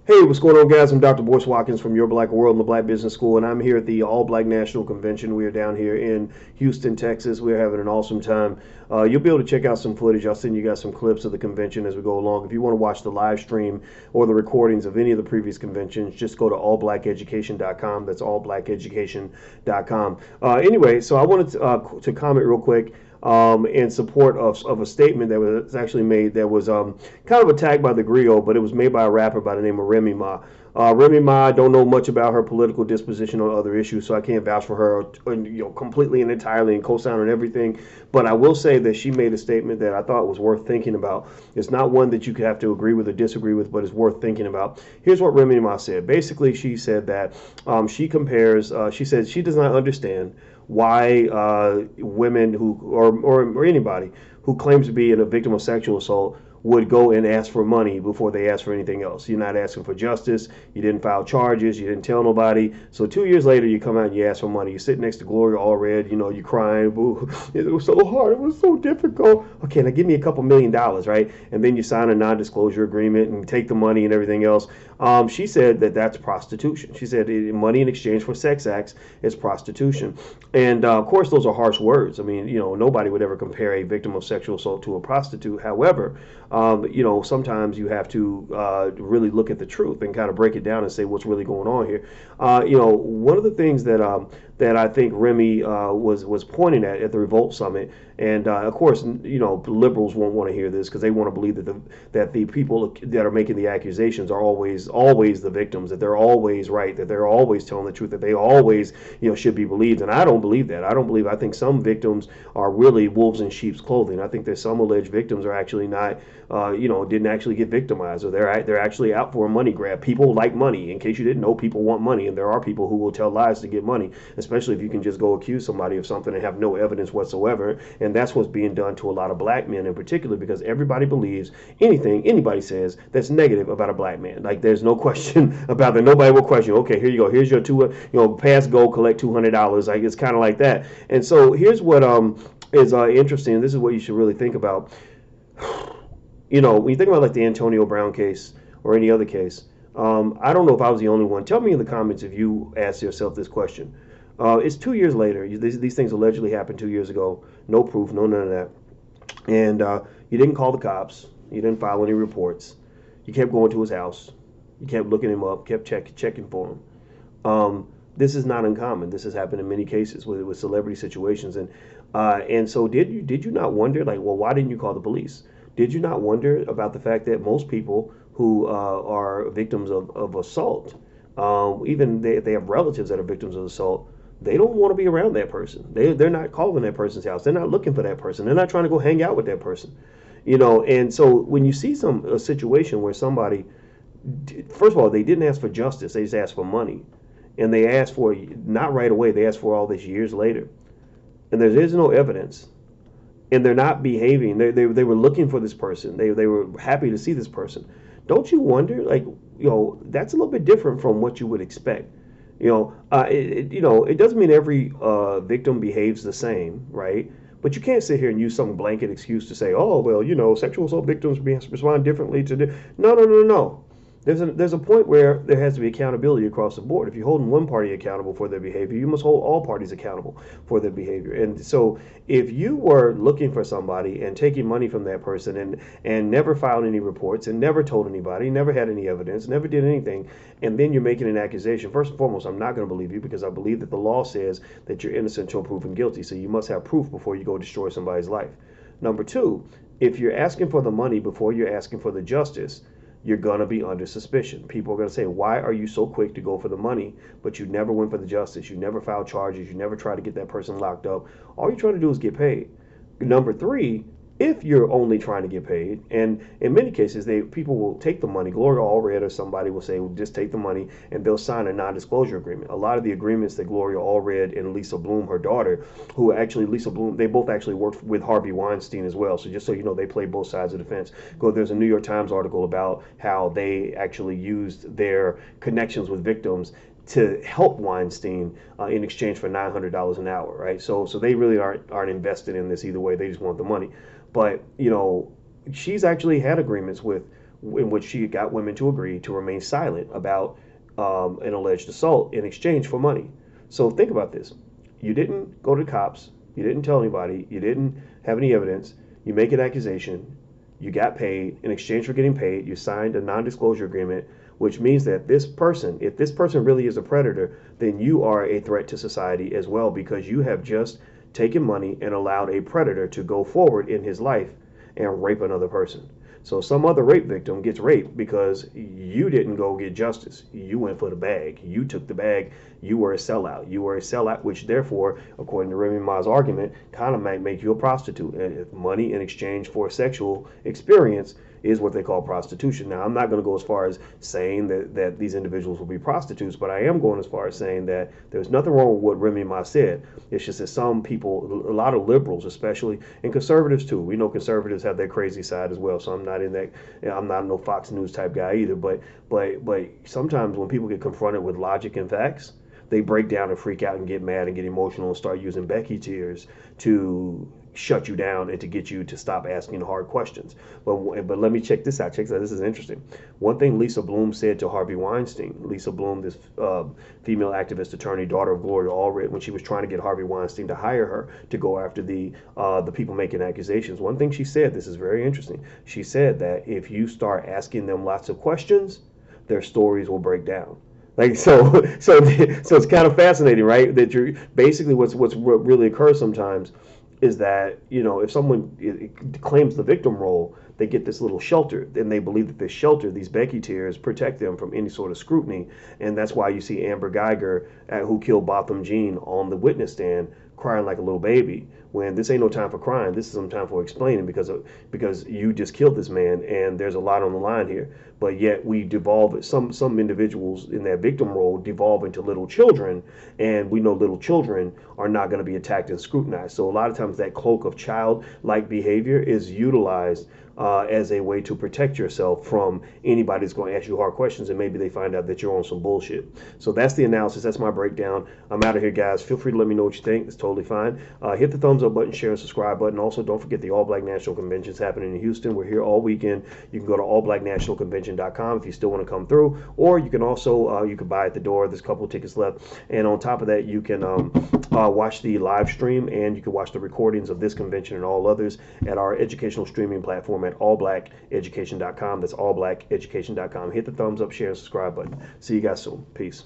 Hey, what's going on, guys? I'm Dr. Boyce Watkins from Your Black World and the Black Business School, and I'm here at the All Black National Convention. We are down here in Houston, Texas. We're having an awesome time. You'll be able to check out some footage. I'll send you guys some clips of the convention as we go along. If you want to watch the live stream or the recordings of any of the previous conventions, just go to allblackeducation.com. That's allblackeducation.com. Anyway, so I wanted to comment real quick in support of a statement that was actually made that was kind of attacked by the griot, but it was made by a rapper by the name of Remy Ma. Remy Ma, I don't know much about her political disposition on other issues, so I can't vouch for her completely and entirely and co-sign on everything. But I will say that she made a statement that I thought was worth thinking about. It's not one that you could have to agree with or disagree with, but it's worth thinking about. Here's what Remy Ma said. Basically, she said that she said she does not understand why women who or anybody who claims to be a victim of sexual assault would go and ask for money before they ask for anything else. You're not asking for justice. You didn't file charges. You didn't tell nobody. So 2 years later, you come out and you ask for money. You sit next to Gloria Allred. You know, you're crying. Boo, it was so hard. It was so difficult. Okay, now give me a couple $1 million, right? And then you sign a non-disclosure agreement and take the money and everything else. She said that that's prostitution. She said money in exchange for sex acts is prostitution. And of course, those are harsh words. I mean, nobody would ever compare a victim of sexual assault to a prostitute. However, sometimes you have to really look at the truth and kind of break it down and say what's really going on here. One of the things that I think Remy was pointing at the Revolt Summit, and of course, liberals won't want to hear this because they want to believe that the people that are making the accusations are always the victims, that they're always right, that they're always telling the truth, that they always should be believed. And I don't believe that. I think some victims are really wolves in sheep's clothing. I think that some alleged victims are actually not didn't actually get victimized, or they're actually out for a money grab. People like money. In case you didn't know, people want money, and there are people who will tell lies to get money, especially if you can just go accuse somebody of something and have no evidence whatsoever. And that's what's being done to a lot of black men in particular, because everybody believes anything anybody says that's negative about a black man. Like, there's no question about that. Nobody will question, okay, here you go, here's your pass go collect $200. Like, it's kind of like that. And so here's what is interesting. This is what you should really think about. When you think about like the Antonio Brown case or any other case, I don't know if I was the only one. Tell me in the comments if you asked yourself this question. It's 2 years later. These things allegedly happened 2 years ago. No proof, none of that. And you didn't call the cops. You didn't file any reports. You kept going to his house. You kept looking him up, kept checking for him. This is not uncommon. This has happened in many cases with celebrity situations. And so did you not wonder, like, well, why didn't you call the police? Did you not wonder about the fact that most people who are victims of assault, even they have relatives that are victims of assault, they don't want to be around that person. They're not calling that person's house. They're not looking for that person. They're not trying to go hang out with that person. And so when you see a situation where somebody, first of all, they didn't ask for justice. They just asked for money. And they asked for, not right away, they asked for all this years later. And there is no evidence. And they're not behaving. They were looking for this person. They were happy to see this person. Don't you wonder, like, that's a little bit different from what you would expect. It doesn't mean every victim behaves the same, right? But you can't sit here and use some blanket excuse to say, oh, well, sexual assault victims respond differently to No. There's a point where there has to be accountability across the board. If you're holding one party accountable for their behavior, you must hold all parties accountable for their behavior. And so if you were looking for somebody and taking money from that person and never filed any reports and never told anybody, never had any evidence, never did anything, and then you're making an accusation, first and foremost, I'm not going to believe you, because I believe that the law says that you're innocent until proven guilty. So you must have proof before you go destroy somebody's life. Number two, if you're asking for the money before you're asking for the justice, you're going to be under suspicion. People are going to say, why are you so quick to go for the money, but you never went for the justice? You never filed charges. You never tried to get that person locked up. All you're trying to do is get paid. Number three, if you're only trying to get paid, and in many cases, people will take the money. Gloria Allred or somebody will say, well, just take the money, and they'll sign a non-disclosure agreement. A lot of the agreements that Gloria Allred and Lisa Bloom, her daughter, who actually, Lisa Bloom, they both actually worked with Harvey Weinstein as well. So just so you know, they play both sides of the fence. There's a New York Times article about how they actually used their connections with victims to help Weinstein in exchange for $900 an hour, right? So they really aren't invested in this either way. They just want the money. But she's actually had agreements with in which she got women to agree to remain silent about an alleged assault in exchange for money. So think about this. You didn't go to the cops. You didn't tell anybody. You didn't have any evidence. You make an accusation. You got paid. In exchange for getting paid, you signed a non-disclosure agreement, which means that this person, if this person really is a predator, then you are a threat to society as well, because you have just taken money and allowed a predator to go forward in his life and rape another person. So some other rape victim gets raped because you didn't go get justice. You went for the bag. You took the bag. You were a sellout. You were a sellout, which therefore, according to Remy Ma's argument, kind of might make you a prostitute. And money in exchange for a sexual experience is what they call prostitution. Now, I'm not going to go as far as saying that these individuals will be prostitutes, but I am going as far as saying that there's nothing wrong with what Remy Ma said. It's just that some people, a lot of liberals especially, and conservatives too, we know conservatives have their crazy side as well, so I'm not in that, I'm not no Fox News type guy either, but sometimes when people get confronted with logic and facts, they break down and freak out and get mad and get emotional and start using Becky tears to shut you down and to get you to stop asking hard questions. But let me check this out. Check this out. This is interesting. One thing Lisa Bloom said to Harvey Weinstein. Lisa Bloom, this female activist attorney, daughter of Gloria Allred, when she was trying to get Harvey Weinstein to hire her to go after the people making accusations. One thing she said, this is very interesting. She said that if you start asking them lots of questions, their stories will break down. Like so it's kind of fascinating, right? That you're basically what really occurs sometimes is that, you know, if someone claims the victim role, they get this little shelter, and they believe that this shelter, these Becky tears, protect them from any sort of scrutiny. And that's why you see Amber Geiger, who killed Botham Jean, on the witness stand crying like a little baby, when this ain't no time for crying. This is some time for explaining, because you just killed this man and there's a lot on the line here. But yet we devolve, some individuals in that victim role devolve into little children, and we know little children are not going to be attacked and scrutinized. So a lot of times that cloak of childlike behavior is utilized as a way to protect yourself from anybody that's going to ask you hard questions, and maybe they find out that you're on some bullshit. So that's the analysis. That's my breakdown. I'm out of here, guys. Feel free to let me know what you think. It's totally fine. Hit the thumbs up button, share, and subscribe button. Also, don't forget the All Black National Convention is happening in Houston. We're here all weekend. You can go to allblacknationalconvention.com if you still want to come through, or you can also you can buy at the door. There's a couple of tickets left, and on top of that, you can watch the live stream, and you can watch the recordings of this convention and all others at our educational streaming platform at allblackeducation.com. That's allblackeducation.com. Hit the thumbs up, share, and subscribe button. See you guys soon. Peace.